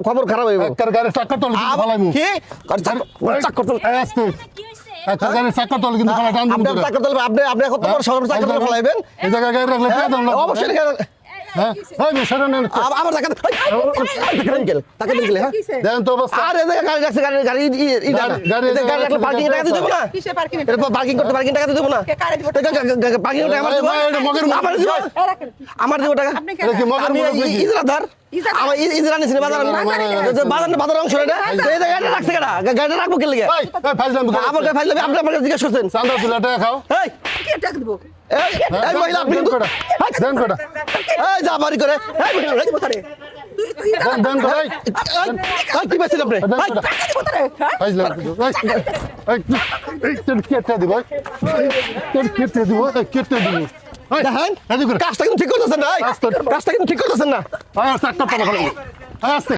খবর খারাপ হইব গাড়ি চাকা তলে কিন্তু ফালাইমু কি চাকর তলে আস্তে গাড়ি চাকা তলে কিন্তু ফালাই টান দিমু আপনার চাকর তলে আপনি কত বড় শহর চাকর তলে ফলাইবেন এই জায়গায় গাড়ি রাখলে পেয়ে দাম লাগবে অবশ্যই হ্যাঁ এই মিশরে নেন আবার টাকা দিলে হ্যাঁ দেন তো অবস্থা আরে গাড়ি রাখছে গাড়ি গাড়ি রাখলে পার্কিং টাকা দিতে দেব না কিসে পার্কিং এটা পার্কিং করতে পার্কিং টাকা দিতে দেব না কে কারে দিব পার্কিং টাকা আমার দেব এটা মগের আমার দিব আমার দিব টাকা এটা কি মগের আমি মুরব্বি কি ইজরাদার আমার ইজরানি সিনেমা বাজার অংশ এটা এই গাড়ি রাখছে কেডা গাড়ি রাখবো কে লাগে এই ফাইজলাম আমার কাছে ফাইল আপনি আমার কাছে জিজ্ঞেস করছেন চান্দা দিলা টাকা খাও এই কে টাকা দিব এই মহিলা আপনি দেন কোটা এই যা বাড়ি করে এই মহিলা দিব তারে তুই দেন কোটা কি বেছেন আপনি দেন কোটা দিব তারে হ্যাঁ ফাইজলাম এই কেটে দিব কেটে দিব কেটে দিব দেখেন এই কাজটা কিন্তু ঠিক করতেছেন না কাজটা কাজটা কিন্তু ঠিক করতেছেন না আস্তে একটা পালা আস্তে